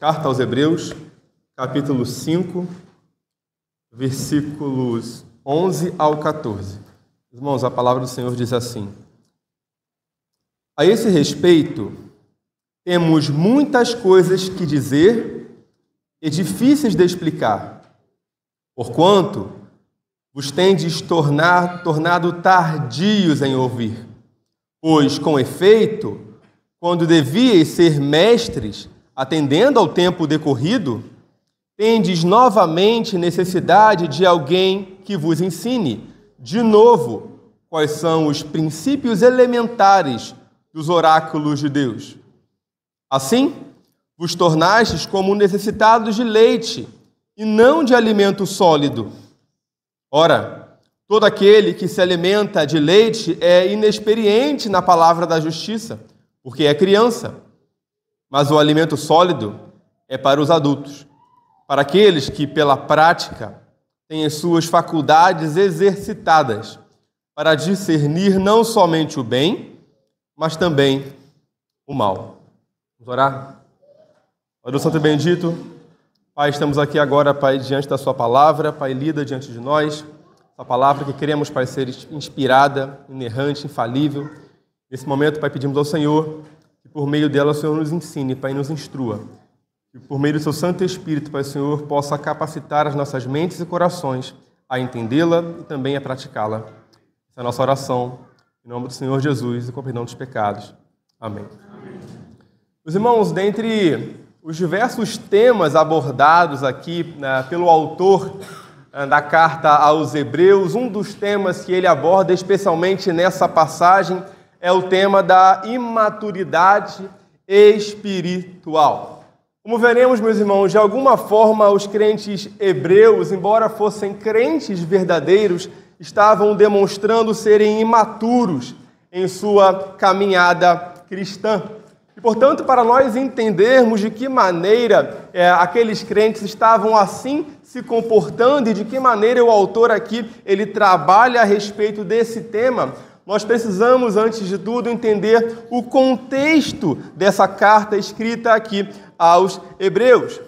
Carta aos Hebreus, capítulo 5, versículos 11 ao 14. Irmãos, a palavra do Senhor diz assim: a esse respeito, temos muitas coisas que dizer e difíceis de explicar, porquanto vos tendes tornado tardios em ouvir. Pois, com efeito, quando devíeis ser mestres, atendendo ao tempo decorrido, tendes novamente necessidade de alguém que vos ensine, de novo, quais são os princípios elementares dos oráculos de Deus. Assim, vos tornastes como necessitados de leite, e não de alimento sólido. Ora, todo aquele que se alimenta de leite é inexperiente na palavra da justiça, porque é criança. Mas o alimento sólido é para os adultos, para aqueles que, pela prática, têm as suas faculdades exercitadas, para discernir não somente o bem, mas também o mal. Vamos orar? Pai do Santo e Bendito, Pai, estamos aqui agora, Pai, diante da Sua palavra, Pai, lida diante de nós, essa palavra que queremos, Pai, ser inspirada, inerrante, infalível. Nesse momento, Pai, pedimos ao Senhor que por meio dela o Senhor nos ensine, Pai, nos instrua. Que por meio do Seu Santo Espírito, Pai, o Senhor possa capacitar as nossas mentes e corações a entendê-la e também a praticá-la. Essa é a nossa oração, em nome do Senhor Jesus e com perdão dos pecados. Amém. Meus irmãos, dentre os diversos temas abordados aqui pelo autor da carta aos Hebreus, um dos temas que ele aborda especialmente nessa passagem é o tema da imaturidade espiritual. Como veremos, meus irmãos, de alguma forma os crentes hebreus, embora fossem crentes verdadeiros, estavam demonstrando serem imaturos em sua caminhada cristã. E, portanto, para nós entendermos de que maneira aqueles crentes estavam assim se comportando e de que maneira o autor aqui ele trabalha a respeito desse tema, nós precisamos, antes de tudo, entender o contexto dessa carta escrita aqui aos Hebreus.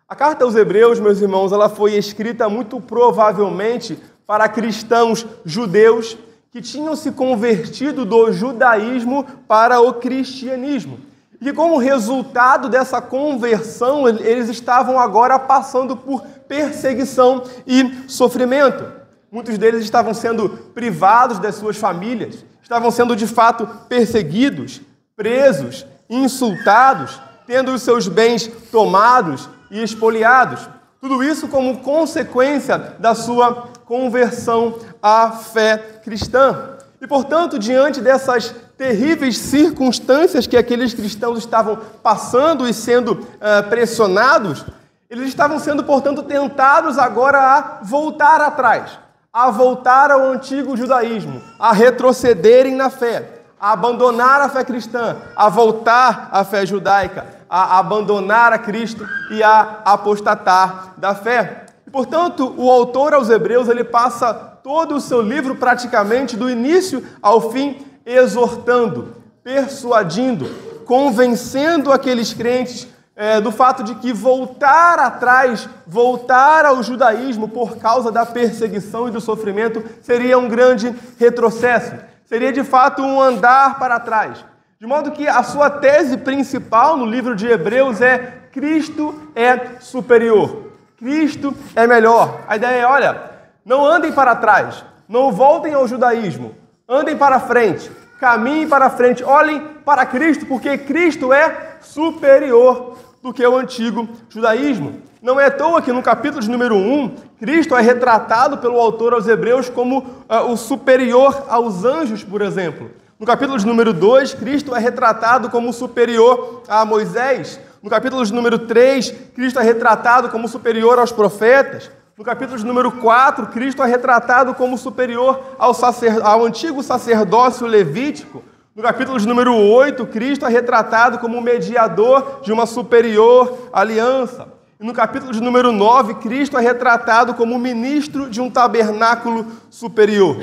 A carta aos Hebreus, meus irmãos, ela foi escrita muito provavelmente para cristãos judeus que tinham se convertido do judaísmo para o cristianismo. E como resultado dessa conversão, eles estavam agora passando por perseguição e sofrimento. Muitos deles estavam sendo privados das suas famílias, estavam sendo de fato perseguidos, presos, insultados, tendo os seus bens tomados e expoliados. Tudo isso como consequência da sua conversão à fé cristã. E, portanto, diante dessas terríveis circunstâncias que aqueles cristãos estavam passando e sendo pressionados, eles estavam sendo, portanto, tentados agora a voltar atrás, a voltar ao antigo judaísmo, a retrocederem na fé, a abandonar a fé cristã, a voltar à fé judaica, a abandonar a Cristo e a apostatar da fé. E, portanto, o autor aos Hebreus, ele passa todo o seu livro praticamente do início ao fim exortando, persuadindo, convencendo aqueles crentes do fato de que voltar atrás, voltar ao judaísmo por causa da perseguição e do sofrimento seria um grande retrocesso, seria de fato um andar para trás. De modo que a sua tese principal no livro de Hebreus é: Cristo é superior, Cristo é melhor. A ideia é, olha, não andem para trás, não voltem ao judaísmo, andem para frente, caminhem para frente, olhem para Cristo, porque Cristo é superior do que o antigo judaísmo. Não é à toa que no capítulo de número 1, Cristo é retratado pelo autor aos Hebreus como o superior aos anjos, por exemplo. No capítulo de número 2, Cristo é retratado como superior a Moisés. No capítulo de número 3, Cristo é retratado como superior aos profetas. No capítulo de número 4, Cristo é retratado como superior ao antigo sacerdócio levítico. No capítulo de número 8, Cristo é retratado como mediador de uma superior aliança. E no capítulo de número 9, Cristo é retratado como ministro de um tabernáculo superior.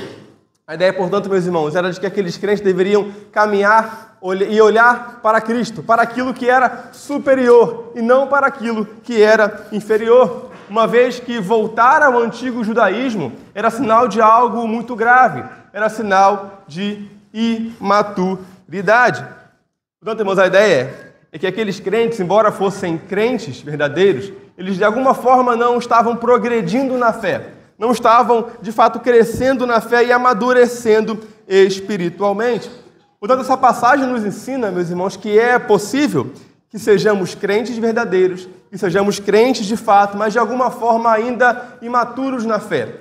A ideia, portanto, meus irmãos, era de que aqueles crentes deveriam caminhar e olhar para Cristo, para aquilo que era superior e não para aquilo que era inferior, uma vez que voltar ao antigo judaísmo era sinal de algo muito grave, era sinal de imaturidade. Portanto, irmãos, a ideia é que aqueles crentes, embora fossem crentes verdadeiros, eles de alguma forma não estavam progredindo na fé, não estavam de fato crescendo na fé e amadurecendo espiritualmente. Portanto, essa passagem nos ensina, meus irmãos, que é possível que sejamos crentes verdadeiros, que sejamos crentes de fato, mas de alguma forma ainda imaturos na fé.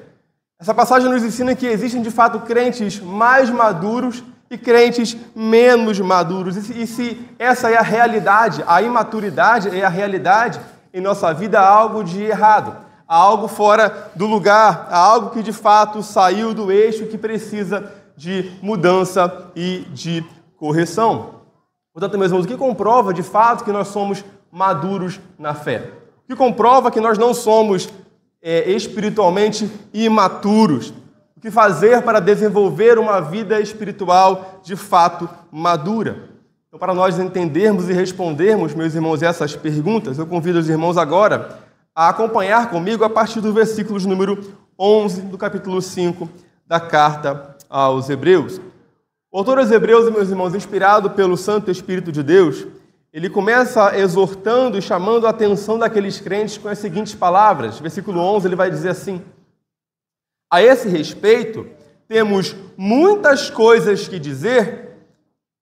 Essa passagem nos ensina que existem de fato crentes mais maduros e crentes menos maduros. E se essa é a realidade, a imaturidade é a realidade em nossa vida, há algo de errado, há algo fora do lugar, há algo que de fato saiu do eixo e que precisa de mudança e de correção. Portanto, meus irmãos, o que comprova de fato que nós somos maduros na fé? O que comprova que nós não somos espiritualmente imaturos? O que fazer para desenvolver uma vida espiritual de fato madura? Então, para nós entendermos e respondermos, meus irmãos, essas perguntas, eu convido os irmãos agora a acompanhar comigo a partir do versículo número 11 do capítulo 5 da carta aos Hebreus. O autor aos Hebreus, meus irmãos, inspirado pelo Santo Espírito de Deus, ele começa exortando e chamando a atenção daqueles crentes com as seguintes palavras. Versículo 11, ele vai dizer assim: a esse respeito, temos muitas coisas que dizer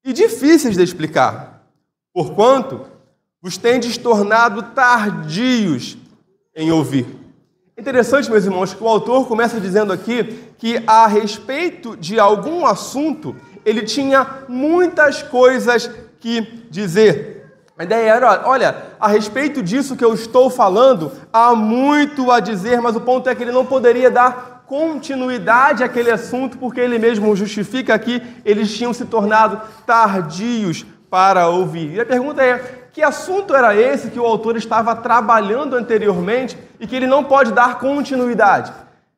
e difíceis de explicar, porquanto vos tendes tornado tardios em ouvir. Interessante, meus irmãos, que o autor começa dizendo aqui que a respeito de algum assunto, ele tinha muitas coisas que dizer. A ideia era, olha, a respeito disso que eu estou falando, há muito a dizer, mas o ponto é que ele não poderia dar continuidade àquele assunto, porque ele mesmo justifica que eles tinham se tornado tardios para ouvir. E a pergunta é, que assunto era esse que o autor estava trabalhando anteriormente e que ele não pode dar continuidade?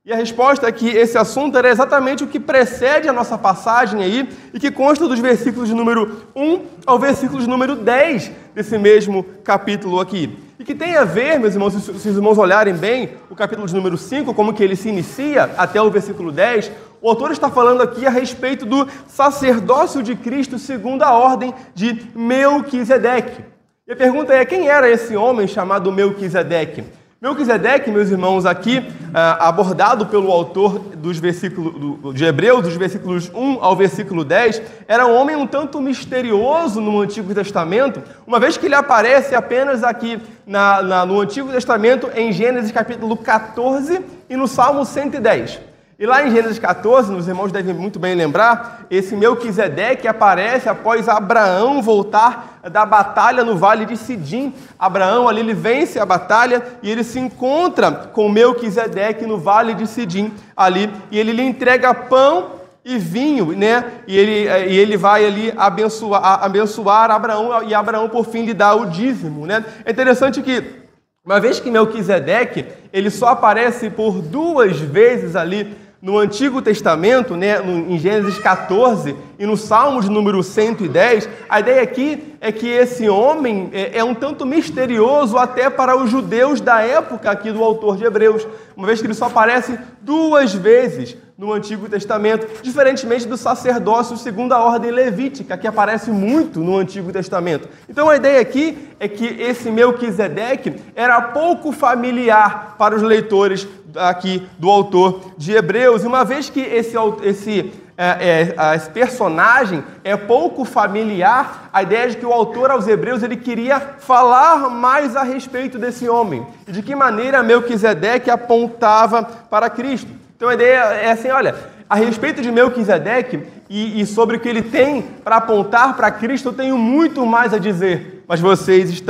E a resposta é que esse assunto era exatamente o que precede a nossa passagem aí e que consta dos versículos de número 1 ao versículo de número 10 desse mesmo capítulo aqui. E que tem a ver, meus irmãos, se os irmãos olharem bem o capítulo de número 5, como que ele se inicia até o versículo 10, o autor está falando aqui a respeito do sacerdócio de Cristo segundo a ordem de Melquisedeque. E a pergunta é, quem era esse homem chamado Melquisedeque? Melquisedeque, meus irmãos, aqui abordado pelo autor dos versículos de Hebreus, dos versículos 1 ao versículo 10, era um homem um tanto misterioso no Antigo Testamento, uma vez que ele aparece apenas aqui no Antigo Testamento, em Gênesis capítulo 14 e no Salmo 110. E lá em Gênesis 14, os irmãos devem muito bem lembrar, esse Melquisedeque aparece após Abraão voltar da batalha no Vale de Sidim. Abraão ali ele vence a batalha e ele se encontra com Melquisedeque no Vale de Sidim ali, e ele lhe entrega pão e vinho, né? E ele vai ali abençoar Abraão, e Abraão por fim lhe dá o dízimo, né? É interessante que, uma vez que Melquisedeque ele só aparece por 2 vezes ali no Antigo Testamento, né, em Gênesis 14 e no Salmo de número 110, a ideia aqui é que esse homem é um tanto misterioso até para os judeus da época aqui do autor de Hebreus, uma vez que ele só aparece 2 vezes no Antigo Testamento, diferentemente do sacerdócio segundo a ordem levítica, que aparece muito no Antigo Testamento. Então a ideia aqui é que esse Melquisedeque era pouco familiar para os leitores aqui do autor de Hebreus, e uma vez que esse personagem é pouco familiar, a ideia é de que o autor aos Hebreus ele queria falar mais a respeito desse homem, e de que maneira Melquisedeque apontava para Cristo. Então a ideia é assim, olha, a respeito de Melquisedeque e sobre o que ele tem para apontar para Cristo, eu tenho muito mais a dizer, mas vocês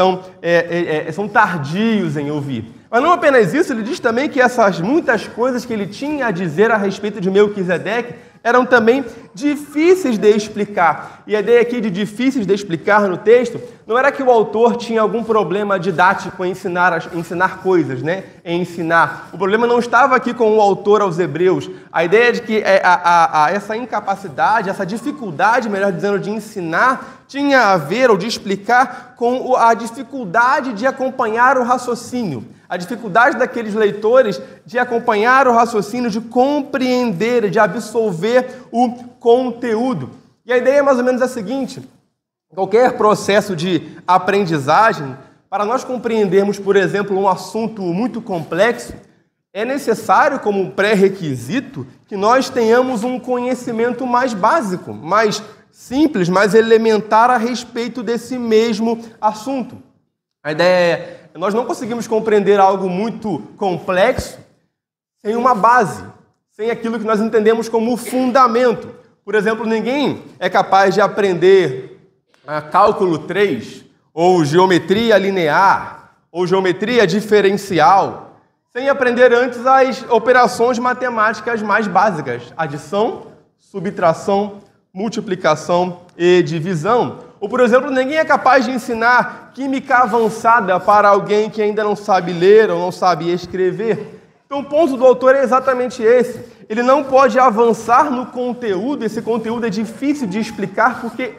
são tardios em ouvir. Mas não apenas isso, ele diz também que essas muitas coisas que ele tinha a dizer a respeito de Melquisedeque eram também difíceis de explicar. e a ideia aqui de difíceis de explicar no texto, não era que o autor tinha algum problema didático em ensinar coisas, né? Em ensinar. O problema não estava aqui com o autor aos Hebreus. A ideia de que essa incapacidade, essa dificuldade, melhor dizendo, de ensinar, tinha a ver, ou de explicar, com a dificuldade de acompanhar o raciocínio. A dificuldade daqueles leitores de acompanhar o raciocínio, de compreender, de absorver o conteúdo. E a ideia mais ou menos é a seguinte: qualquer processo de aprendizagem, para nós compreendermos, por exemplo, um assunto muito complexo, é necessário, como pré-requisito, que nós tenhamos um conhecimento mais básico, mais simples, mais elementar a respeito desse mesmo assunto. A ideia é: nós não conseguimos compreender algo muito complexo sem uma base, sem aquilo que nós entendemos como fundamento. Por exemplo, ninguém é capaz de aprender cálculo 3, ou geometria linear, ou geometria diferencial, sem aprender antes as operações matemáticas mais básicas: adição, subtração, multiplicação e divisão. Ou, por exemplo, ninguém é capaz de ensinar química avançada para alguém que ainda não sabe ler ou não sabe escrever. Então, o ponto do autor é exatamente esse. Ele não pode avançar no conteúdo, esse conteúdo é difícil de explicar porque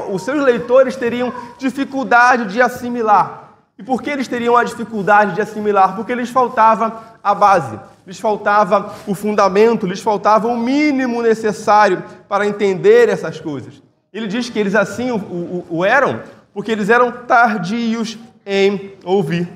os seus leitores teriam dificuldade de assimilar. E por que eles teriam a dificuldade de assimilar? Porque lhes faltava a base, lhes faltava o fundamento, lhes faltava o mínimo necessário para entender essas coisas. Ele diz que eles assim o eram porque eles eram tardios em ouvir.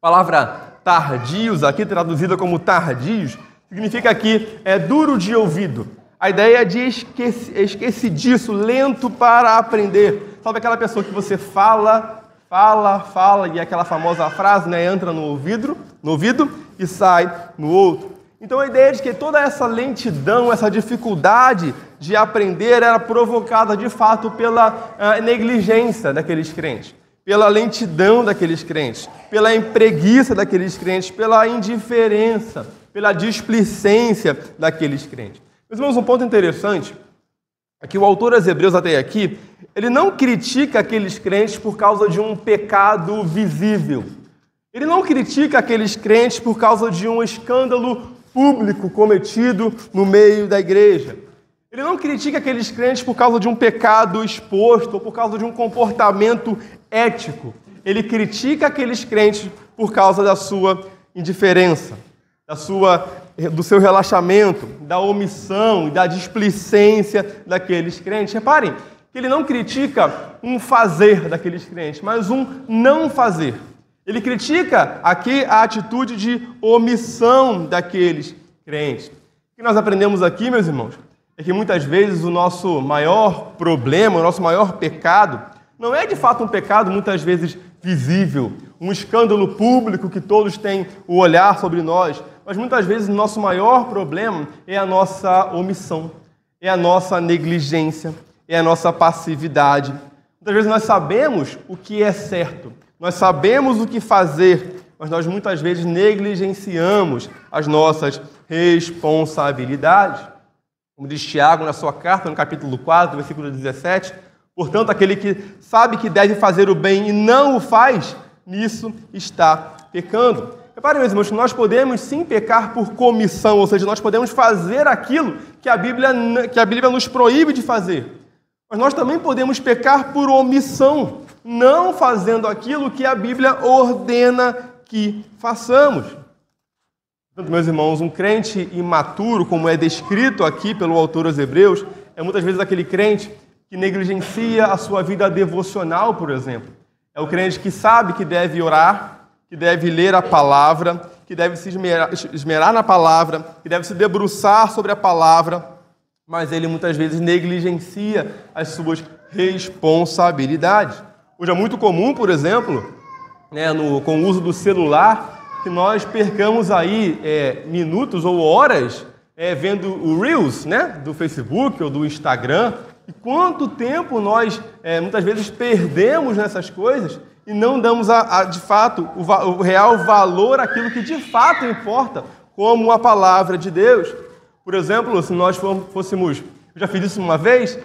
A palavra tardios, aqui traduzida como tardios, significa que é duro de ouvido. A ideia é de esquecidiço, lento para aprender. Sabe aquela pessoa que você fala, e aquela famosa frase, né, entra no ouvido e sai no outro. Então a ideia é de que toda essa lentidão, essa dificuldade de aprender era provocada de fato pela negligência daqueles crentes, pela lentidão daqueles crentes, pela preguiça daqueles crentes, pela indiferença, pela displicência daqueles crentes. Meus irmãos, um ponto interessante é que o autor aos Hebreus até aqui, ele não critica aqueles crentes por causa de um pecado visível. Ele não critica aqueles crentes por causa de um escândalo público cometido no meio da igreja. Ele não critica aqueles crentes por causa de um pecado exposto ou por causa de um comportamento ético. Ele critica aqueles crentes por causa da sua indiferença, do seu relaxamento, da omissão e da displicência daqueles crentes. Reparem que ele não critica um fazer daqueles crentes, mas um não fazer. Ele critica aqui a atitude de omissão daqueles crentes. O que nós aprendemos aqui, meus irmãos, é que muitas vezes o nosso maior problema, o nosso maior pecado, não é de fato um pecado muitas vezes visível, um escândalo público que todos têm o olhar sobre nós, mas muitas vezes o nosso maior problema é a nossa omissão, é a nossa negligência, é a nossa passividade. Muitas vezes nós sabemos o que é certo, nós sabemos o que fazer, mas nós muitas vezes negligenciamos as nossas responsabilidades. Como diz Tiago na sua carta, no capítulo 4, versículo 17, portanto, aquele que sabe que deve fazer o bem e não o faz, nisso está pecando. Reparem, meus irmãos, que nós podemos sim pecar por comissão, ou seja, nós podemos fazer aquilo que a Bíblia nos proíbe de fazer. Mas nós também podemos pecar por omissão, não fazendo aquilo que a Bíblia ordena que façamos. Portanto, meus irmãos, um crente imaturo, como é descrito aqui pelo autor aos Hebreus, é muitas vezes aquele crente que negligencia a sua vida devocional, por exemplo. É o crente que sabe que deve orar, que deve ler a palavra, que deve se esmerar na palavra, que deve se debruçar sobre a palavra, mas ele muitas vezes negligencia as suas responsabilidades. Hoje é muito comum, por exemplo, com o uso do celular, que nós percamos aí minutos ou horas vendo o Reels, do Facebook ou do Instagram. E quanto tempo nós, muitas vezes, perdemos nessas coisas e não damos, de fato, o real valor àquilo que de fato importa, como a palavra de Deus. Por exemplo, se nós fôssemos, eu já fiz isso uma vez,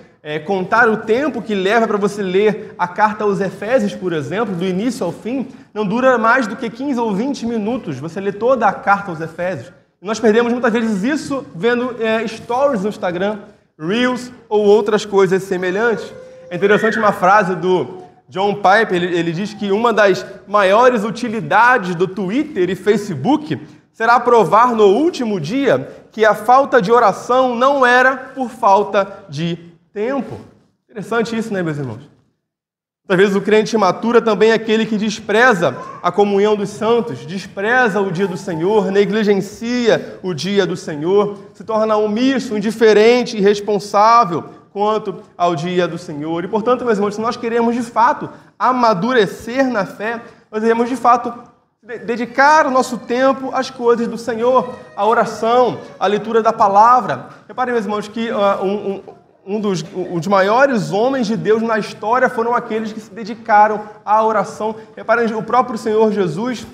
contar o tempo que leva para você ler a carta aos Efésios, por exemplo, do início ao fim, não dura mais do que 15 ou 20 minutos. Você lê toda a carta aos Efésios. E nós perdemos muitas vezes isso vendo stories no Instagram, Reels ou outras coisas semelhantes. É interessante uma frase do John Piper, ele diz que uma das maiores utilidades do Twitter e Facebook será provar no último dia que a falta de oração não era por falta de tempo. Interessante isso, né, meus irmãos? Às vezes o crente imaturo é também aquele que despreza a comunhão dos santos, despreza o dia do Senhor, negligencia o dia do Senhor, se torna omisso, indiferente, irresponsável quanto ao dia do Senhor. E, portanto, meus irmãos, se nós queremos de fato amadurecer na fé, nós devemos de fato dedicar o nosso tempo às coisas do Senhor, à oração, à leitura da palavra. Reparem, meus irmãos, que um dos maiores homens de Deus na história foram aqueles que se dedicaram à oração. Reparem, o próprio Senhor Jesus,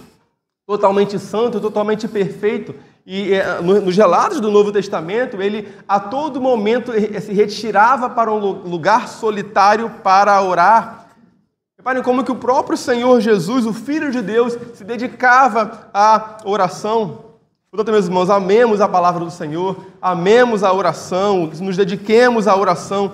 totalmente santo, totalmente perfeito, e nos relatos do Novo Testamento, ele a todo momento se retirava para um lugar solitário para orar. Reparem como que o próprio Senhor Jesus, o Filho de Deus, se dedicava à oração. Portanto, meus irmãos, amemos a palavra do Senhor, amemos a oração, nos dediquemos à oração,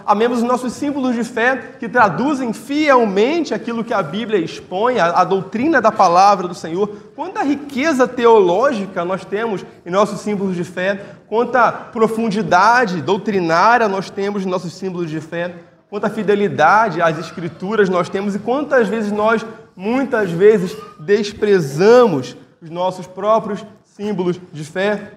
amemos os nossos símbolos de fé que traduzem fielmente aquilo que a Bíblia expõe, a doutrina da palavra do Senhor. Quanta riqueza teológica nós temos em nossos símbolos de fé, quanta profundidade doutrinária nós temos em nossos símbolos de fé, quanta fidelidade às Escrituras nós temos e quantas vezes nós, muitas vezes, desprezamos os nossos próprios símbolos de fé.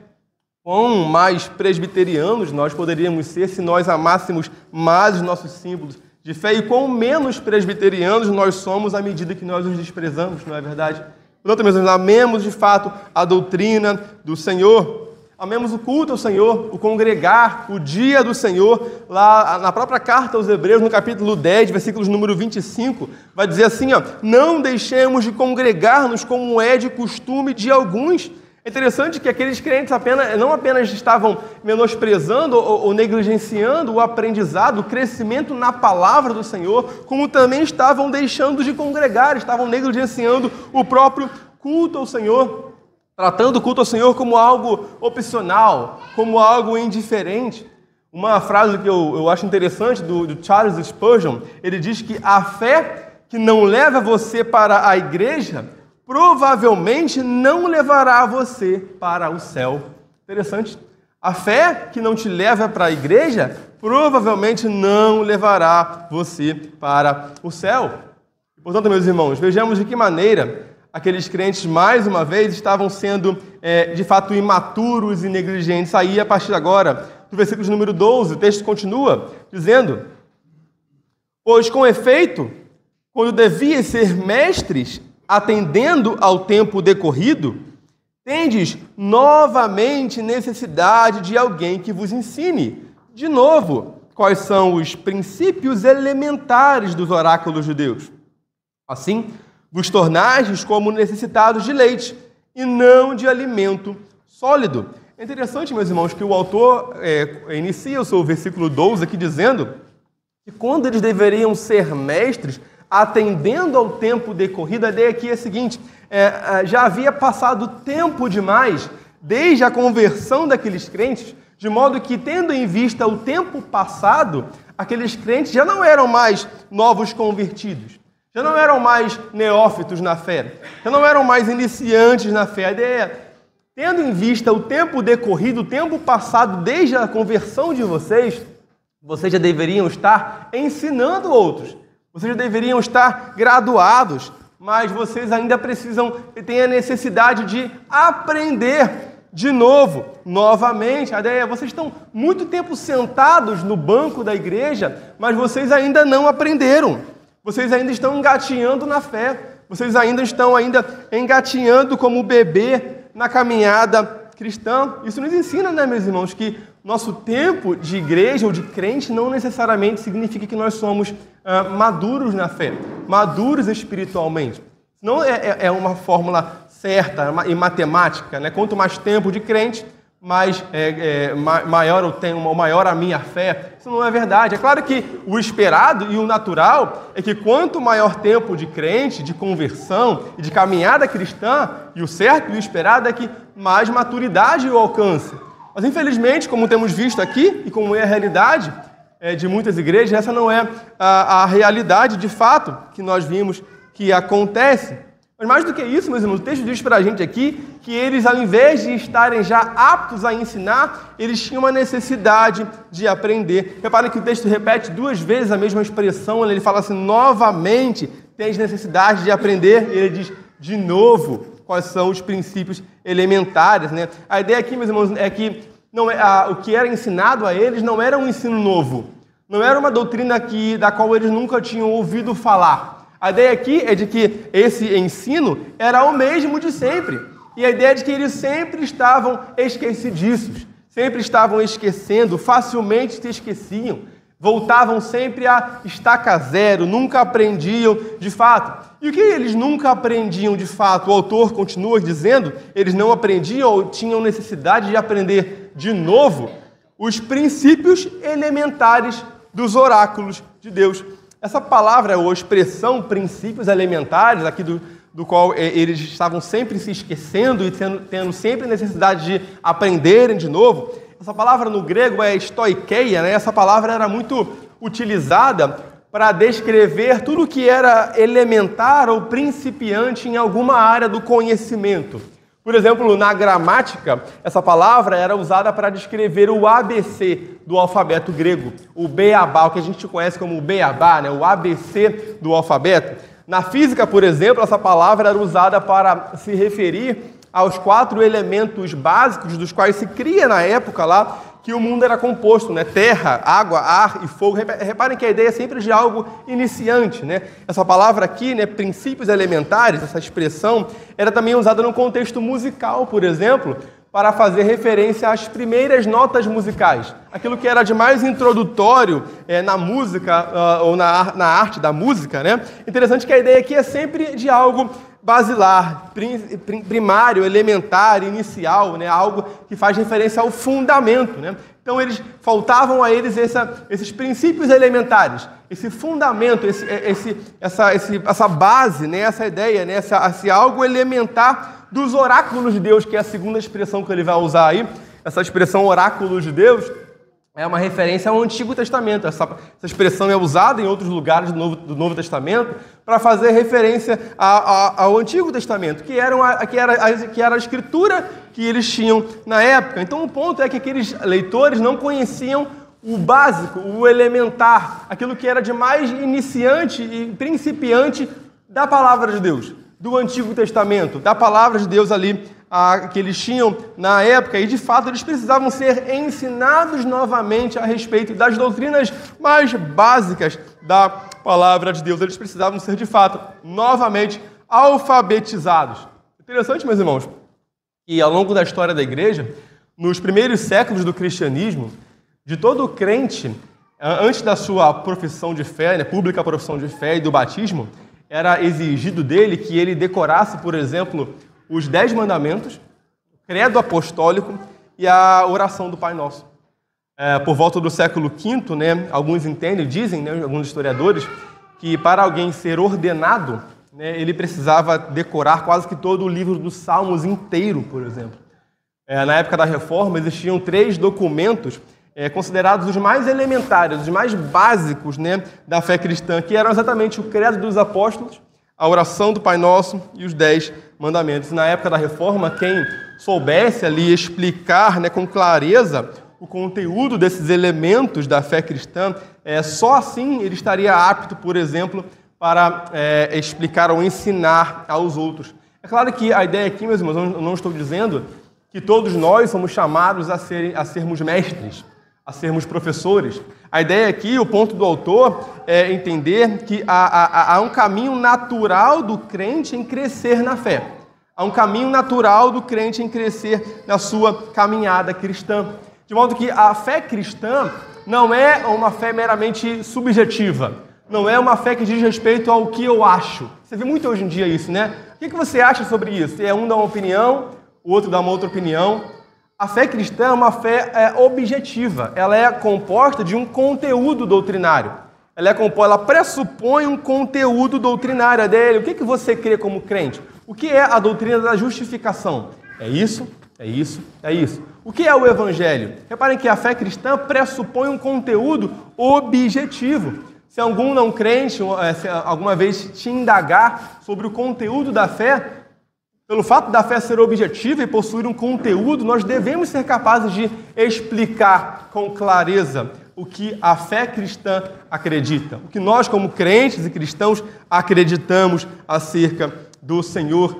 Quão mais presbiterianos nós poderíamos ser se nós amássemos mais os nossos símbolos de fé e quão menos presbiterianos nós somos à medida que nós os desprezamos, não é verdade? Portanto, meus irmãos, amemos de fato a doutrina do Senhor. Amemos o culto ao Senhor, o congregar, o dia do Senhor. Lá na própria carta aos Hebreus, no capítulo 10, versículos número 25, vai dizer assim, não deixemos de congregar-nos como é de costume de alguns. É interessante que aqueles crentes não apenas estavam menosprezando ou negligenciando o aprendizado, o crescimento na palavra do Senhor, como também estavam deixando de congregar, estavam negligenciando o próprio culto ao Senhor, tratando o culto ao Senhor como algo opcional, como algo indiferente. Uma frase que eu acho interessante do Charles Spurgeon, ele diz que a fé que não leva você para a igreja provavelmente não levará você para o céu. Interessante. A fé que não te leva para a igreja provavelmente não levará você para o céu. Portanto, meus irmãos, vejamos de que maneira aqueles crentes, mais uma vez, estavam sendo, de fato, imaturos e negligentes. Aí, a partir de agora, do versículo número 12, o texto continua dizendo: pois, com efeito, quando devias ser mestres, atendendo ao tempo decorrido, tendes novamente necessidade de alguém que vos ensine, de novo, quais são os princípios elementares dos oráculos de Deus. Assim, vos tornastes como necessitados de leite, e não de alimento sólido. É interessante, meus irmãos, que o autor inicia o seu versículo 12 aqui dizendo que quando eles deveriam ser mestres, atendendo ao tempo decorrido, a ideia aqui é a seguinte, já havia passado tempo demais, desde a conversão daqueles crentes, de modo que, tendo em vista o tempo passado, aqueles crentes já não eram mais novos convertidos, já não eram mais neófitos na fé, já não eram mais iniciantes na fé. A ideia é, tendo em vista o tempo decorrido, o tempo passado desde a conversão de vocês, vocês já deveriam estar ensinando outros, vocês já deveriam estar graduados, mas vocês ainda têm a necessidade de aprender de novo, novamente. A ideia é, vocês estão muito tempo sentados no banco da igreja, mas vocês ainda não aprenderam. Vocês ainda estão engatinhando na fé. Vocês ainda estão engatinhando como bebê na caminhada cristã. Isso nos ensina, né, meus irmãos, que nosso tempo de igreja ou de crente não necessariamente significa que nós somos maduros na fé, maduros espiritualmente. Não é uma fórmula certa e matemática, né? Quanto mais tempo de crente, maior a minha fé. Isso não é verdade. É claro que o esperado e o natural é que quanto maior tempo de crente, de conversão e de caminhada cristã, e o certo e o esperado é que mais maturidade o alcance. Mas infelizmente, como temos visto aqui, e como é a realidade de muitas igrejas, essa não é a realidade de fato que nós vimos que acontece. Mas mais do que isso, meus irmãos, o texto diz para a gente aqui que eles, ao invés de estarem já aptos a ensinar, eles tinham uma necessidade de aprender. Reparem que o texto repete 2 vezes a mesma expressão, ele fala assim, novamente, tens necessidade de aprender, e ele diz, de novo, quais são os princípios elementares, né? A ideia aqui, meus irmãos, é que o que era ensinado a eles não era um ensino novo, não era uma doutrina da qual eles nunca tinham ouvido falar. A ideia aqui é de que esse ensino era o mesmo de sempre. E a ideia é de que eles sempre estavam esquecidiços, sempre estavam esquecendo, facilmente se esqueciam, voltavam sempre a estaca zero, nunca aprendiam de fato. E o que eles nunca aprendiam de fato? O autor continua dizendo, eles não aprendiam ou tinham necessidade de aprender de novo os princípios elementares dos oráculos de Deus. Essa palavra ou expressão princípios elementares, aqui do qual eles estavam sempre se esquecendo e tendo sempre necessidade de aprenderem de novo, essa palavra no grego é stoikeia, né? Essa palavra era muito utilizada para descrever tudo que era elementar ou principiante em alguma área do conhecimento. Por exemplo, na gramática, essa palavra era usada para descrever o ABC do alfabeto grego, o beabá, o que a gente conhece como o beabá, né? O ABC do alfabeto. Na física, por exemplo, essa palavra era usada para se referir aos 4 elementos básicos dos quais se cria na época lá que o mundo era composto, né? Terra, água, ar e fogo. Reparem que a ideia é sempre de algo iniciante, né? Essa palavra aqui, né, princípios elementares, essa expressão, era também usada no contexto musical, por exemplo, para fazer referência às primeiras notas musicais. Aquilo que era de mais introdutório na música ou na arte da música, né? Interessante que a ideia aqui é sempre de algo basilar, primário, elementar, inicial, né? Algo que faz referência ao fundamento, né? Então faltavam a eles esses princípios elementares, esse fundamento, essa base, né? Essa ideia, né? Esse algo elementar dos oráculos de Deus, que é a segunda expressão que ele vai usar aí. Essa expressão oráculos de Deus é uma referência ao Antigo Testamento. Essa expressão é usada em outros lugares do Novo Testamento para fazer referência ao Antigo Testamento, que era a escritura que eles tinham na época. Então o ponto é que aqueles leitores não conheciam o básico, o elementar, aquilo que era de mais iniciante e principiante da palavra de Deus, do Antigo Testamento, da palavra de Deus ali que eles tinham na época, e de fato eles precisavam ser ensinados novamente a respeito das doutrinas mais básicas da palavra de Deus. Eles precisavam ser de fato novamente alfabetizados. Interessante, meus irmãos, que ao longo da história da igreja, nos primeiros séculos do cristianismo, de todo crente, antes da sua profissão de fé, né, pública profissão de fé e do batismo, era exigido dele que ele decorasse, por exemplo, os 10 mandamentos, o credo apostólico e a oração do Pai Nosso. Por volta do século V, né, alguns dizem, né, alguns historiadores, que para alguém ser ordenado, né, ele precisava decorar quase que todo o livro dos Salmos inteiro, por exemplo. Na época da Reforma, existiam 3 documentos considerados os mais elementares, os mais básicos, né, da fé cristã, que eram exatamente o credo dos apóstolos, a oração do Pai Nosso e os 10 mandamentos. Na época da Reforma, quem soubesse ali explicar, né, com clareza o conteúdo desses elementos da fé cristã, só assim ele estaria apto, por exemplo, para explicar ou ensinar aos outros. É claro que a ideia aqui, meus irmãos, eu não estou dizendo que todos nós somos chamados a sermos mestres, a sermos professores. A ideia aqui, o ponto do autor, é entender que há um caminho natural do crente em crescer na fé. Há um caminho natural do crente em crescer na sua caminhada cristã. De modo que a fé cristã não é uma fé meramente subjetiva. Não é uma fé que diz respeito ao que eu acho. Você vê muito hoje em dia isso, né? O que você acha sobre isso? Um dá uma opinião, o outro dá uma outra opinião. A fé cristã é uma fé objetiva, ela é composta de um conteúdo doutrinário. Ela pressupõe um conteúdo doutrinário dele. O que você crê como crente? O que é a doutrina da justificação? É isso, é isso, é isso. O que é o Evangelho? Reparem que a fé cristã pressupõe um conteúdo objetivo. Se algum não crente alguma vez te indagar sobre o conteúdo da fé, pelo fato da fé ser objetiva e possuir um conteúdo, nós devemos ser capazes de explicar com clareza o que a fé cristã acredita, o que nós, como crentes e cristãos, acreditamos acerca do Senhor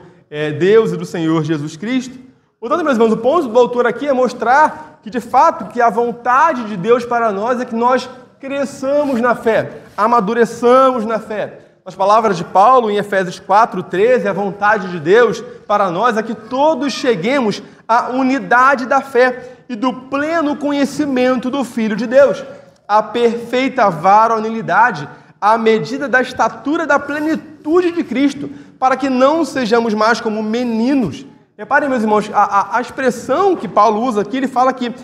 Deus e do Senhor Jesus Cristo. Portanto, meus irmãos, o ponto do autor aqui é mostrar que, de fato, que a vontade de Deus para nós é que nós cresçamos na fé, amadureçamos na fé. Nas palavras de Paulo, em Efésios 4:13, a vontade de Deus para nós é que todos cheguemos à unidade da fé e do pleno conhecimento do Filho de Deus, à perfeita varonilidade, à medida da estatura da plenitude de Cristo, para que não sejamos mais como meninos. Reparem, meus irmãos, a expressão que Paulo usa aqui, ele fala que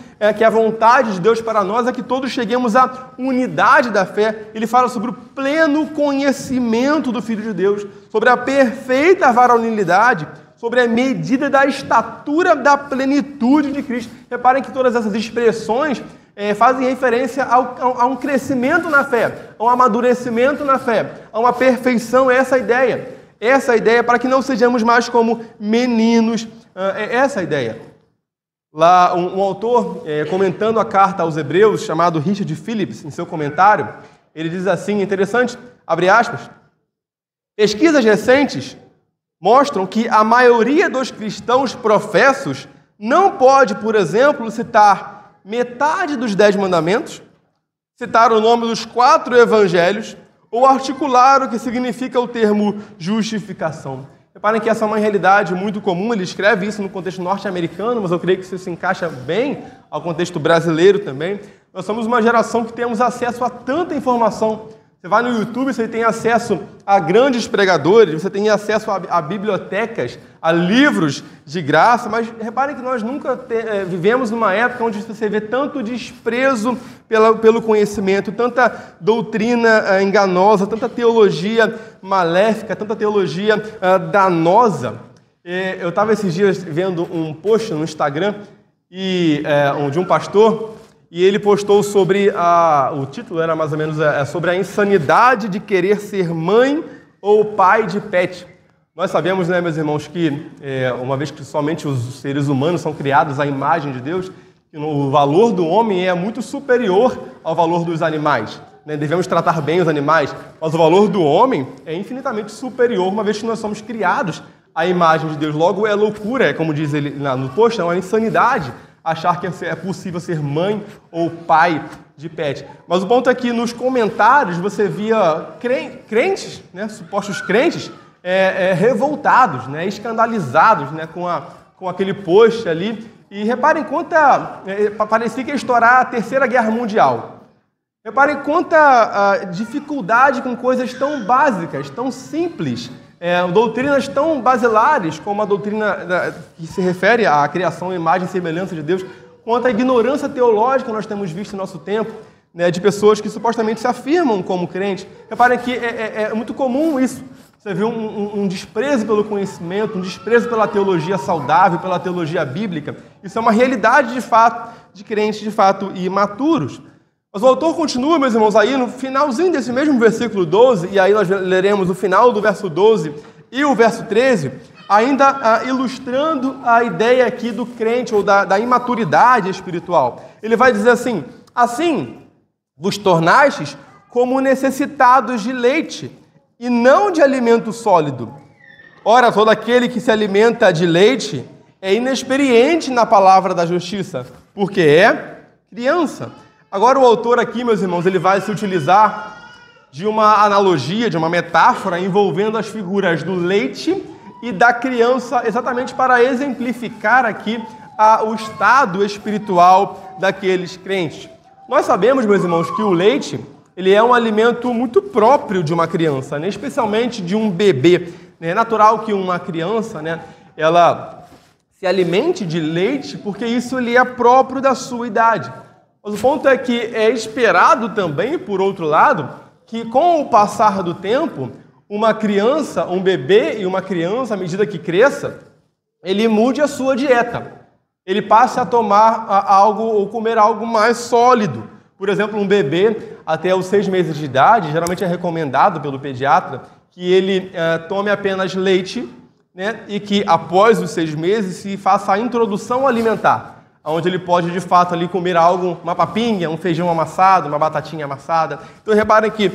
a vontade de Deus para nós é que todos cheguemos à unidade da fé. Ele fala sobre o pleno conhecimento do Filho de Deus, sobre a perfeita varonilidade, sobre a medida da estatura da plenitude de Cristo. Reparem que todas essas expressões fazem referência a um crescimento na fé, a um amadurecimento na fé, a uma perfeição. Essa é a ideia para que não sejamos mais como meninos. Essa é a ideia. Lá, um autor, comentando a carta aos Hebreus, chamado Richard Phillips, em seu comentário, ele diz assim, interessante, abre aspas, pesquisas recentes mostram que a maioria dos cristãos professos não pode, por exemplo, citar metade dos 10 mandamentos, citar o nome dos 4 evangelhos, ou articular o que significa o termo justificação. Reparem que essa é uma realidade muito comum, ele escreve isso no contexto norte-americano, mas eu creio que isso se encaixa bem ao contexto brasileiro também. Nós somos uma geração que temos acesso a tanta informação. Você vai no YouTube, você tem acesso a grandes pregadores, você tem acesso a bibliotecas, a livros de graça, mas reparem que nós nunca vivemos numa época onde você vê tanto desprezo pelo conhecimento, tanta doutrina enganosa, tanta teologia maléfica, tanta teologia danosa. Eu estava esses dias vendo um post no Instagram de um pastor, e ele postou sobre, o título era mais ou menos sobre a insanidade de querer ser mãe ou pai de pet. Nós sabemos, né, meus irmãos, que uma vez que somente os seres humanos são criados à imagem de Deus, que o valor do homem é muito superior ao valor dos animais. Né? Devemos tratar bem os animais, mas o valor do homem é infinitamente superior, uma vez que nós somos criados à imagem de Deus. Logo, é loucura, como diz ele no post, é uma insanidade achar que é possível ser mãe ou pai de pet. Mas o ponto é que nos comentários você via crentes, né, supostos crentes, revoltados, né, escandalizados, né, com aquele post ali. E reparem parecia que ia estourar a Terceira Guerra Mundial. Reparem quanta dificuldade com coisas tão básicas, tão simples, doutrinas tão basilares como a doutrina que se refere à criação, imagem e semelhança de Deus, quanto a ignorância teológica que nós temos visto em nosso tempo, né, de pessoas que supostamente se afirmam como crentes. Reparem que é muito comum isso. Você vê um desprezo pelo conhecimento, um desprezo pela teologia saudável, pela teologia bíblica. Isso é uma realidade, de fato, de crentes, de fato, imaturos. Mas o autor continua, meus irmãos, aí no finalzinho desse mesmo versículo 12, e aí nós leremos o final do verso 12 e o verso 13, ainda ilustrando a ideia aqui do crente, ou da imaturidade espiritual. Ele vai dizer assim, assim vos tornastes como necessitados de leite, e não de alimento sólido. Ora, todo aquele que se alimenta de leite é inexperiente na palavra da justiça, porque é criança. Agora o autor aqui, meus irmãos, ele vai se utilizar de uma analogia, de uma metáfora envolvendo as figuras do leite e da criança, exatamente para exemplificar aqui o estado espiritual daqueles crentes. Nós sabemos, meus irmãos, que o leite ele é um alimento muito próprio de uma criança, né? Especialmente de um bebê. É natural que uma criança, né, ela se alimente de leite, porque isso lhe é próprio da sua idade. Mas o ponto é que é esperado também, por outro lado, que com o passar do tempo, uma criança, um bebê e uma criança, à medida que cresça, ele mude a sua dieta. Ele passe a tomar algo ou comer algo mais sólido. Por exemplo, um bebê até os 6 meses de idade, geralmente é recomendado pelo pediatra que ele tome apenas leite, né, e que após os 6 meses se faça a introdução alimentar, onde ele pode, de fato, ali comer algo, uma papinha, um feijão amassado, uma batatinha amassada. Então, reparem que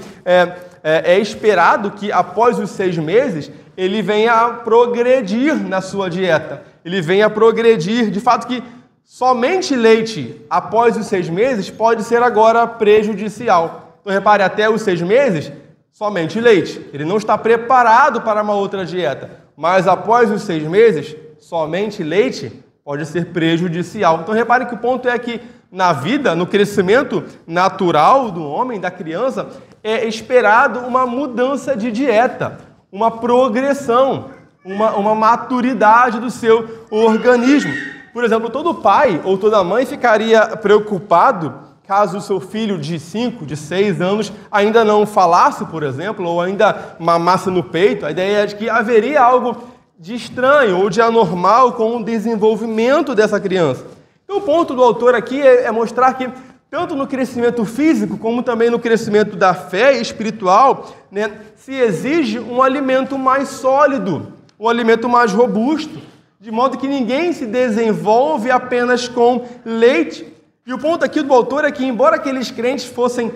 é esperado que, após os 6 meses, ele venha a progredir na sua dieta. Ele venha a progredir, de fato, que somente leite, após os 6 meses, pode ser agora prejudicial. Então, repare, até os 6 meses, somente leite. Ele não está preparado para uma outra dieta. Mas, após os 6 meses, somente leite pode ser prejudicial. Então, reparem que o ponto é que, na vida, no crescimento natural do homem, da criança, é esperado uma mudança de dieta, uma progressão, uma maturidade do seu organismo. Por exemplo, todo pai ou toda mãe ficaria preocupado caso o seu filho de 5, de 6 anos ainda não falasse, por exemplo, ou ainda mamasse no peito. A ideia é de que haveria algo de estranho ou de anormal com o desenvolvimento dessa criança. Então, o ponto do autor aqui é mostrar que, tanto no crescimento físico, como também no crescimento da fé espiritual, né, se exige um alimento mais sólido, um alimento mais robusto, de modo que ninguém se desenvolve apenas com leite. E o ponto aqui do autor é que, embora aqueles crentes fossem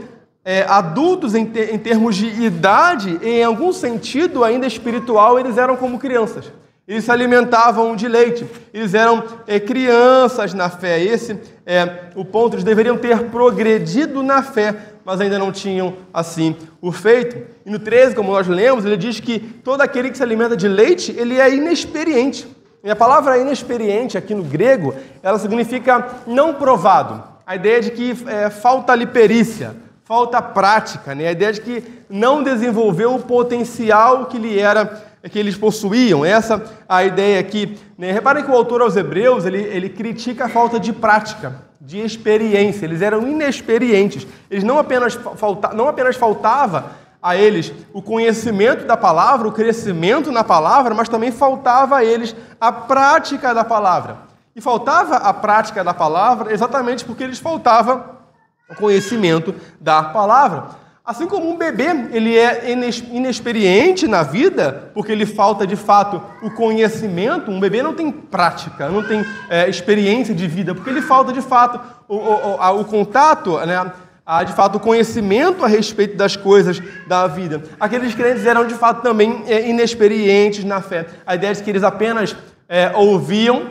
adultos em termos de idade, em algum sentido ainda espiritual, eles eram como crianças. Eles se alimentavam de leite. Eles eram crianças na fé. Esse é o ponto. Eles deveriam ter progredido na fé, mas ainda não tinham, assim, o feito. E no 13, como nós lemos, ele diz que todo aquele que se alimenta de leite, ele é inexperiente. E a palavra inexperiente, aqui no grego, ela significa não provado. A ideia de que falta ali perícia, falta prática, né? A ideia de que não desenvolveu o potencial que eles possuíam. Essa a ideia aqui, né? Reparem que o autor aos Hebreus, ele critica a falta de prática, de experiência. Eles eram inexperientes. Eles não apenas faltava a eles o conhecimento da palavra, o crescimento na palavra, mas também faltava a eles a prática da palavra. E faltava a prática da palavra exatamente porque eles faltava o conhecimento da palavra. Assim como um bebê, ele é inexperiente na vida, porque ele falta, de fato, o conhecimento. Um bebê não tem prática, não tem experiência de vida, porque ele falta, de fato, o contato, né? De fato, o conhecimento a respeito das coisas da vida. Aqueles crentes eram, de fato, também inexperientes na fé. A ideia é de que eles apenas ouviam,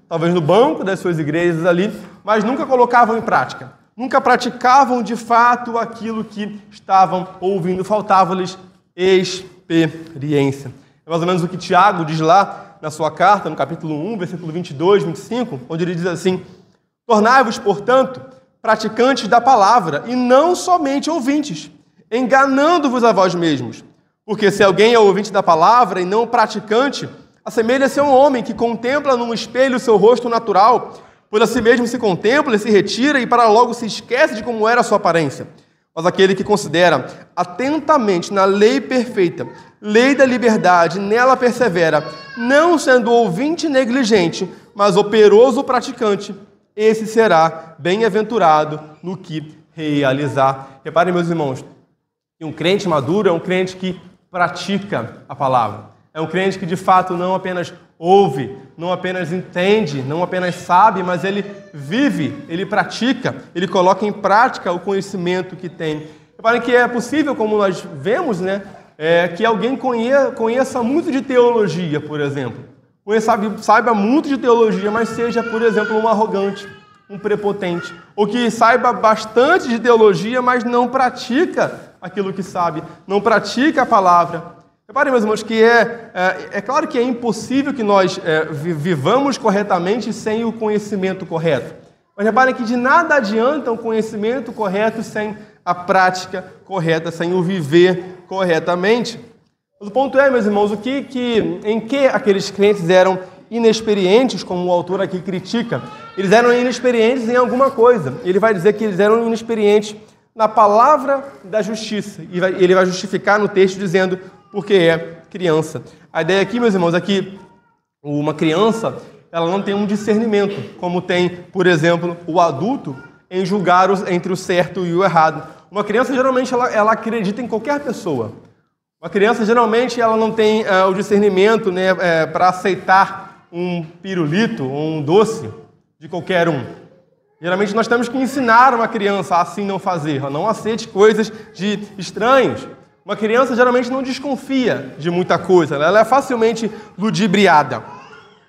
talvez no banco das suas igrejas ali, mas nunca colocavam em prática. Nunca praticavam, de fato, aquilo que estavam ouvindo. Faltava-lhes experiência. É mais ou menos o que Tiago diz lá na sua carta, no capítulo 1, versículo 22, 25, onde ele diz assim: tornai-vos, portanto, praticantes da palavra, e não somente ouvintes, enganando-vos a vós mesmos. Porque se alguém é ouvinte da palavra e não praticante, assemelha-se a um homem que contempla num espelho o seu rosto natural, pois a si mesmo se contempla e se retira, e para logo se esquece de como era a sua aparência. Mas aquele que considera atentamente na lei perfeita, lei da liberdade, nela persevera, não sendo ouvinte negligente, mas operoso praticante, esse será bem-aventurado no que realizar. Reparem, meus irmãos, que um crente maduro é um crente que pratica a palavra. É um crente que, de fato, não apenas ouve, não apenas entende, não apenas sabe, mas ele vive, ele pratica, ele coloca em prática o conhecimento que tem. Reparem que é possível, como nós vemos, né, que alguém conheça muito de teologia, por exemplo. Saiba muito de teologia, mas seja, por exemplo, um arrogante, um prepotente. Ou que saiba bastante de teologia, mas não pratica aquilo que sabe, não pratica a palavra. Reparem, meus irmãos, que é claro que é impossível que nós vivamos corretamente sem o conhecimento correto. Mas reparem que de nada adianta um conhecimento correto sem a prática correta, sem o viver corretamente. Mas o ponto é, meus irmãos, em que aqueles crentes eram inexperientes, como o autor aqui critica? Eles eram inexperientes em alguma coisa. Ele vai dizer que eles eram inexperientes na palavra da justiça. E ele vai justificar no texto dizendo porque é criança. A ideia aqui, meus irmãos, é que uma criança, ela não tem um discernimento, como tem, por exemplo, o adulto em julgar entre o certo e o errado. Uma criança, geralmente, ela acredita em qualquer pessoa. Uma criança, geralmente, ela não tem o discernimento, né, para aceitar um pirulito ou um doce de qualquer um. Geralmente, nós temos que ensinar uma criança a assim não fazer, a não aceite coisas de estranhos. Uma criança, geralmente, não desconfia de muita coisa, ela é facilmente ludibriada.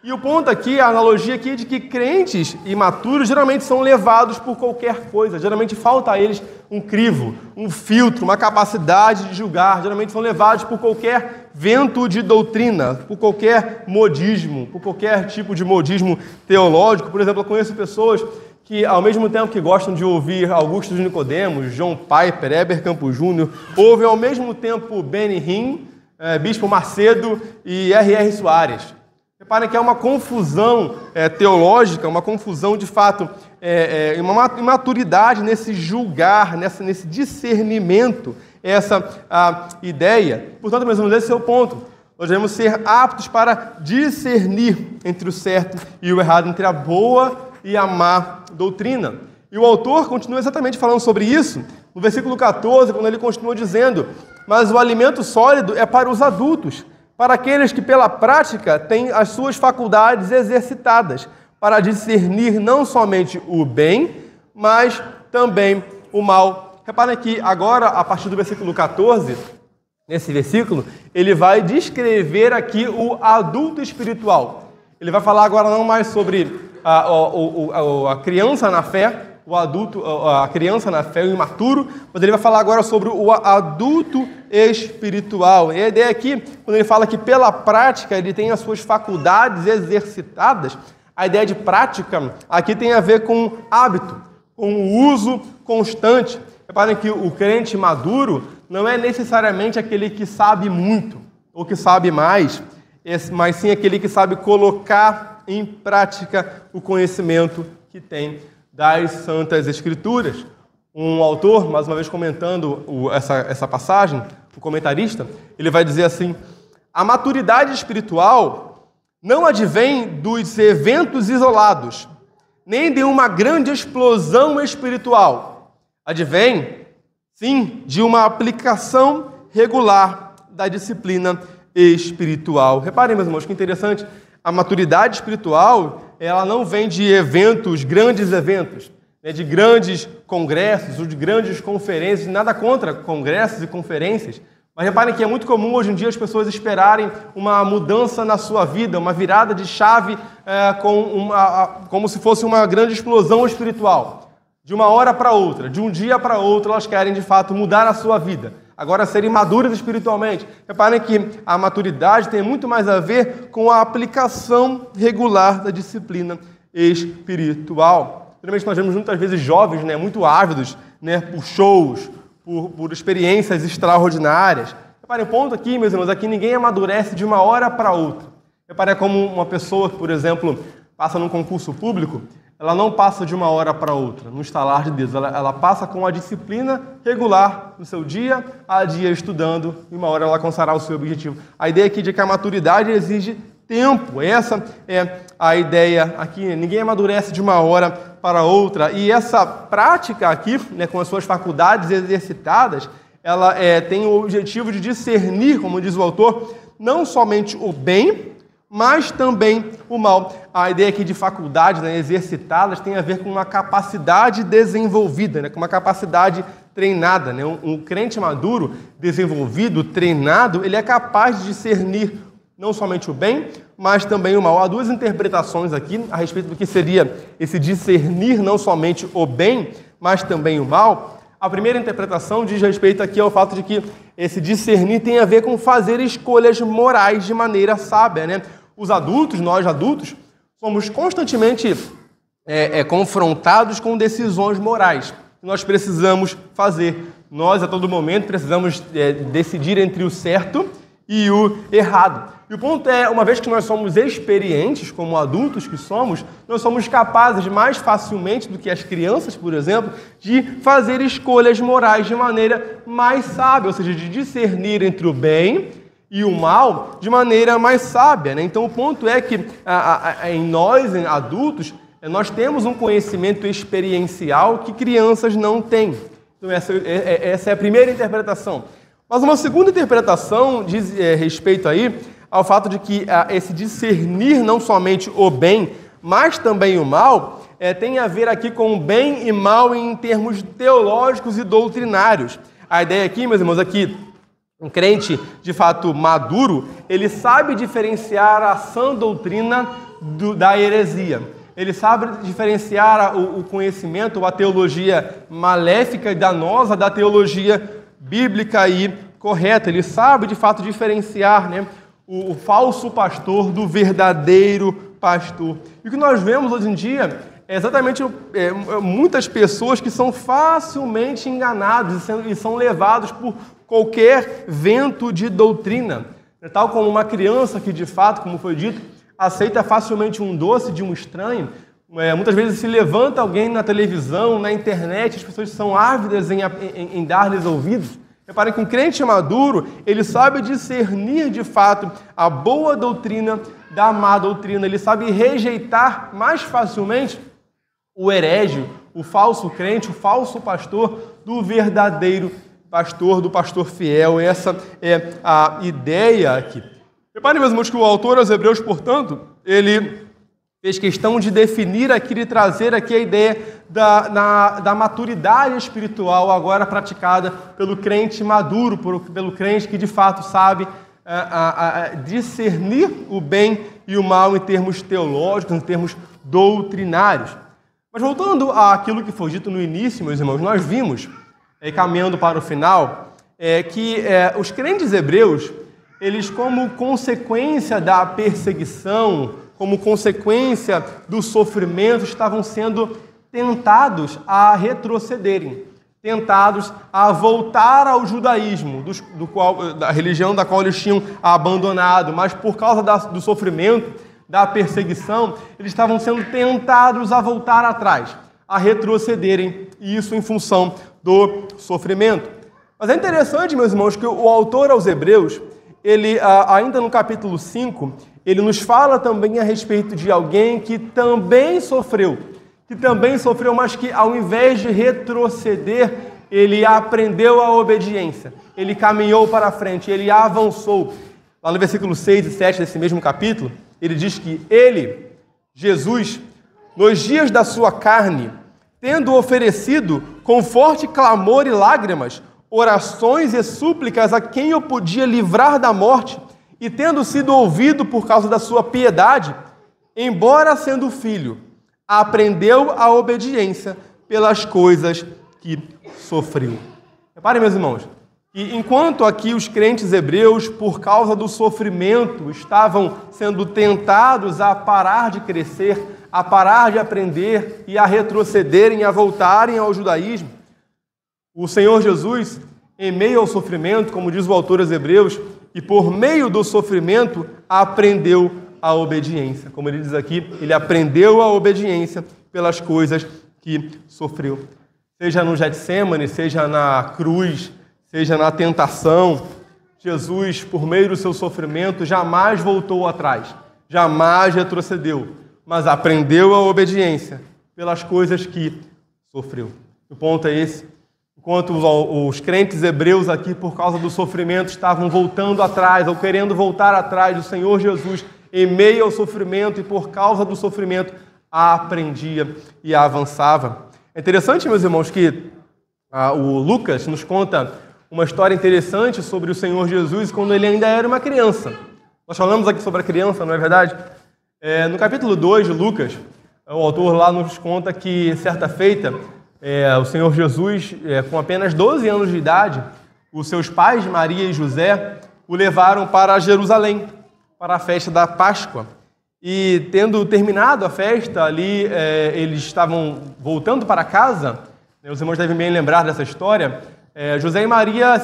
E o ponto aqui, a analogia aqui é de que crentes imaturos geralmente são levados por qualquer coisa. Geralmente falta a eles um crivo, um filtro, uma capacidade de julgar. Geralmente são levados por qualquer vento de doutrina, por qualquer modismo, por qualquer tipo de modismo teológico. Por exemplo, eu conheço pessoas que, ao mesmo tempo que gostam de ouvir Augusto de Nicodemos, John Piper, Heber Campos Júnior, ouvem ao mesmo tempo Benny Hinn, Bispo Macedo e R.R. Soares. Reparem que é uma confusão teológica, uma confusão de fato, uma imaturidade nesse julgar, nesse discernimento, essa a ideia. Portanto, meus irmãos, esse é o ponto. Nós devemos ser aptos para discernir entre o certo e o errado, entre a boa e a má doutrina. E o autor continua exatamente falando sobre isso, no versículo 14, quando ele continua dizendo: mas o alimento sólido é para os adultos, para aqueles que pela prática têm as suas faculdades exercitadas, para discernir não somente o bem, mas também o mal. Reparem que agora, a partir do versículo 14, nesse versículo, ele vai descrever aqui o adulto espiritual. Ele vai falar agora não mais sobre a criança na fé, o adulto, a criança na fé, o imaturo, mas ele vai falar agora sobre o adulto espiritual. E a ideia aqui, quando ele fala que pela prática ele tem as suas faculdades exercitadas, a ideia de prática aqui tem a ver com hábito, com o uso constante. Reparem que o crente maduro não é necessariamente aquele que sabe muito ou que sabe mais, mas sim aquele que sabe colocar em prática o conhecimento que tem das Santas Escrituras. Um autor, mais uma vez comentando essa passagem, o comentarista, ele vai dizer assim: a maturidade espiritual não advém dos eventos isolados, nem de uma grande explosão espiritual. Advém, sim, de uma aplicação regular da disciplina espiritual. Reparem, meus irmãos, que interessante. A maturidade espiritual, ela não vem de eventos, grandes eventos, né, de grandes congressos ou de grandes conferências, nada contra congressos e conferências, mas reparem que é muito comum hoje em dia as pessoas esperarem uma mudança na sua vida, uma virada de chave como se fosse uma grande explosão espiritual. De uma hora para outra, de um dia para outro, elas querem de fato mudar a sua vida. Agora, serem maduras espiritualmente. Reparem que a maturidade tem muito mais a ver com a aplicação regular da disciplina espiritual. Geralmente nós vemos muitas vezes jovens, né, muito ávidos, né, por shows, por experiências extraordinárias. Reparem, o ponto aqui, meus irmãos, aqui ninguém amadurece de uma hora para outra. Reparem como uma pessoa, por exemplo, passa num concurso público, ela não passa de uma hora para outra, no estalar de dedos. Ela passa com a disciplina regular no seu dia a dia estudando, e uma hora ela alcançará o seu objetivo. A ideia aqui de que a maturidade exige tempo. Essa é a ideia aqui. Ninguém amadurece de uma hora para outra. E essa prática aqui, né, com as suas faculdades exercitadas, ela tem o objetivo de discernir, como diz o autor, não somente o bem, mas também o mal. A ideia aqui de faculdades, né, exercitadas tem a ver com uma capacidade desenvolvida, né, com uma capacidade treinada. Né? Um crente maduro, desenvolvido, treinado, ele é capaz de discernir não somente o bem, mas também o mal. Há duas interpretações aqui a respeito do que seria esse discernir não somente o bem, mas também o mal. A primeira interpretação diz respeito aqui ao fato de que esse discernir tem a ver com fazer escolhas morais de maneira sábia, né? Os adultos, nós adultos, somos constantemente confrontados com decisões morais que nós precisamos fazer. Nós, a todo momento, precisamos decidir entre o certo e o errado. E o ponto é, uma vez que nós somos experientes, como adultos que somos, nós somos capazes mais facilmente do que as crianças, por exemplo, de fazer escolhas morais de maneira mais sábia, ou seja, de discernir entre o bem e o mal de maneira mais sábia, né? Então o ponto é que em nós, em adultos, nós temos um conhecimento experiencial que crianças não têm. Então essa é a primeira interpretação. Mas uma segunda interpretação diz respeito aí ao fato de que esse discernir não somente o bem, mas também o mal, tem a ver aqui com bem e mal em termos teológicos e doutrinários. A ideia aqui, meus irmãos, aqui, um crente de fato maduro, ele sabe diferenciar a sã doutrina da heresia. Ele sabe diferenciar o conhecimento, a teologia maléfica e danosa da teologia bíblica e correta. Ele sabe, de fato, diferenciar, né, o falso pastor do verdadeiro pastor. E o que nós vemos hoje em dia é exatamente muitas pessoas que são facilmente enganados e são levados por qualquer vento de doutrina. Tal como uma criança que, de fato, como foi dito, aceita facilmente um doce de um estranho. Muitas vezes se levanta alguém na televisão, na internet, as pessoas são ávidas em dar-lhes ouvidos. Reparem que um crente maduro, ele sabe discernir de fato a boa doutrina da má doutrina, ele sabe rejeitar mais facilmente o herege, o falso crente, o falso pastor do verdadeiro pastor, do pastor fiel. Essa é a ideia aqui. Reparem, meus irmãos, que o autor aos Hebreus, portanto, ele fez questão de definir aqui e trazer aqui a ideia da maturidade espiritual agora praticada pelo crente maduro, pelo crente que de fato sabe discernir o bem e o mal em termos teológicos, em termos doutrinários. Mas voltando àquilo que foi dito no início, meus irmãos, nós vimos, caminhando para o final, que os crentes hebreus, eles, como consequência da perseguição, como consequência do sofrimento, estavam sendo tentados a retrocederem, tentados a voltar ao judaísmo, da religião da qual eles tinham abandonado, mas por causa do sofrimento, da perseguição, eles estavam sendo tentados a voltar atrás, a retrocederem, e isso em função do sofrimento. Mas é interessante, meus irmãos, que o autor aos Hebreus, ele, ainda no capítulo 5, ele nos fala também a respeito de alguém que também sofreu, mas que ao invés de retroceder, ele aprendeu a obediência, ele caminhou para frente, ele avançou. Lá no versículo 6 e 7 desse mesmo capítulo, ele diz que ele, Jesus, nos dias da sua carne, tendo oferecido com forte clamor e lágrimas, orações e súplicas a quem o podia livrar da morte, e tendo sido ouvido por causa da sua piedade, embora sendo filho, aprendeu a obediência pelas coisas que sofreu. Reparem, meus irmãos, que enquanto aqui os crentes hebreus, por causa do sofrimento, estavam sendo tentados a parar de crescer, a parar de aprender e a retrocederem, a voltarem ao judaísmo, o Senhor Jesus, em meio ao sofrimento, como diz o autor aos Hebreus, e por meio do sofrimento, aprendeu a obediência. Como ele diz aqui, ele aprendeu a obediência pelas coisas que sofreu. Seja no Getsêmani, seja na cruz, seja na tentação, Jesus, por meio do seu sofrimento, jamais voltou atrás, jamais retrocedeu, mas aprendeu a obediência pelas coisas que sofreu. O ponto é esse. Enquanto os crentes hebreus aqui, por causa do sofrimento, estavam voltando atrás, ou querendo voltar atrás do Senhor Jesus, em meio ao sofrimento e por causa do sofrimento, aprendia e avançava. É interessante, meus irmãos, que o Lucas nos conta uma história interessante sobre o Senhor Jesus quando ele ainda era uma criança. Nós falamos aqui sobre a criança, não é verdade? No capítulo 2 de Lucas, o autor lá nos conta que, certa feita, o Senhor Jesus, com apenas 12 anos de idade, os seus pais, Maria e José, o levaram para Jerusalém, para a festa da Páscoa. E, tendo terminado a festa, ali eles estavam voltando para casa. Os irmãos devem bem lembrar dessa história. José e Maria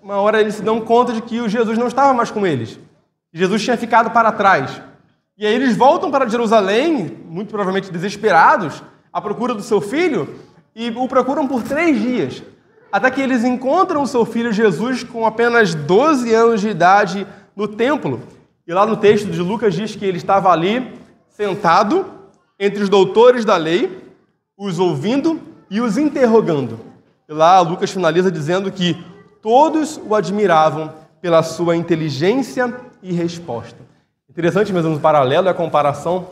uma hora eles se dão conta de que o Jesus não estava mais com eles. Jesus tinha ficado para trás. E aí eles voltam para Jerusalém, muito provavelmente desesperados, à procura do seu filho, e o procuram por 3 dias. Até que eles encontram o seu filho Jesus com apenas 12 anos de idade no templo. E lá no texto de Lucas diz que ele estava ali, sentado, entre os doutores da lei, os ouvindo e os interrogando. E lá Lucas finaliza dizendo que todos o admiravam pela sua inteligência e resposta. Interessante, meus irmãos, o paralelo e a comparação,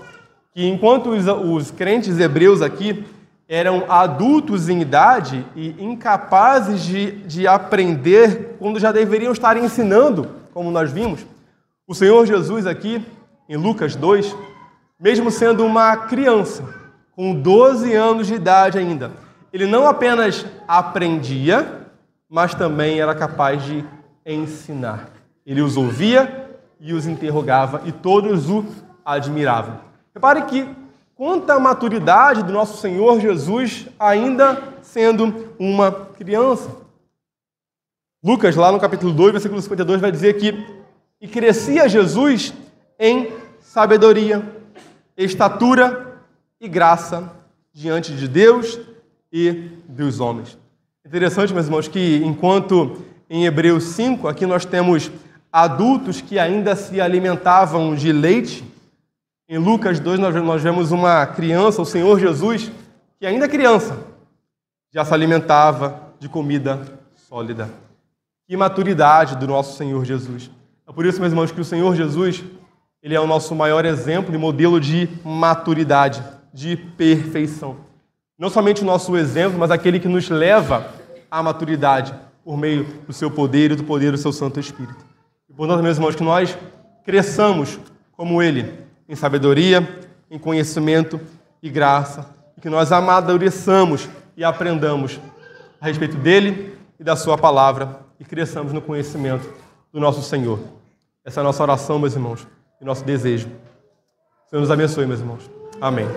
que enquanto os crentes hebreus aqui eram adultos em idade e incapazes de aprender quando já deveriam estar ensinando, como nós vimos, o Senhor Jesus aqui, em Lucas 2, mesmo sendo uma criança, com 12 anos de idade ainda, ele não apenas aprendia, mas também era capaz de ensinar. Ele os ouvia e os interrogava, e todos o admiravam. Repare que quanta maturidade do nosso Senhor Jesus, ainda sendo uma criança. Lucas, lá no capítulo 2, versículo 52, vai dizer que e crescia Jesus em sabedoria, estatura e graça diante de Deus e dos homens. Interessante, meus irmãos, que enquanto em Hebreus 5, aqui nós temos adultos que ainda se alimentavam de leite, em Lucas 2 nós vemos uma criança, o Senhor Jesus, que ainda criança, já se alimentava de comida sólida. Que maturidade do nosso Senhor Jesus. É por isso, meus irmãos, que o Senhor Jesus, ele é o nosso maior exemplo e modelo de maturidade, de perfeição. Não somente o nosso exemplo, mas aquele que nos leva à maturidade por meio do seu poder e do poder do seu Santo Espírito. E, portanto, meus irmãos, que nós cresçamos como ele, em sabedoria, em conhecimento e graça, e que nós amadureçamos e aprendamos a respeito dele e da sua palavra e cresçamos no conhecimento do nosso Senhor. Essa é a nossa oração, meus irmãos, e nosso desejo. O Senhor nos abençoe, meus irmãos. Amém.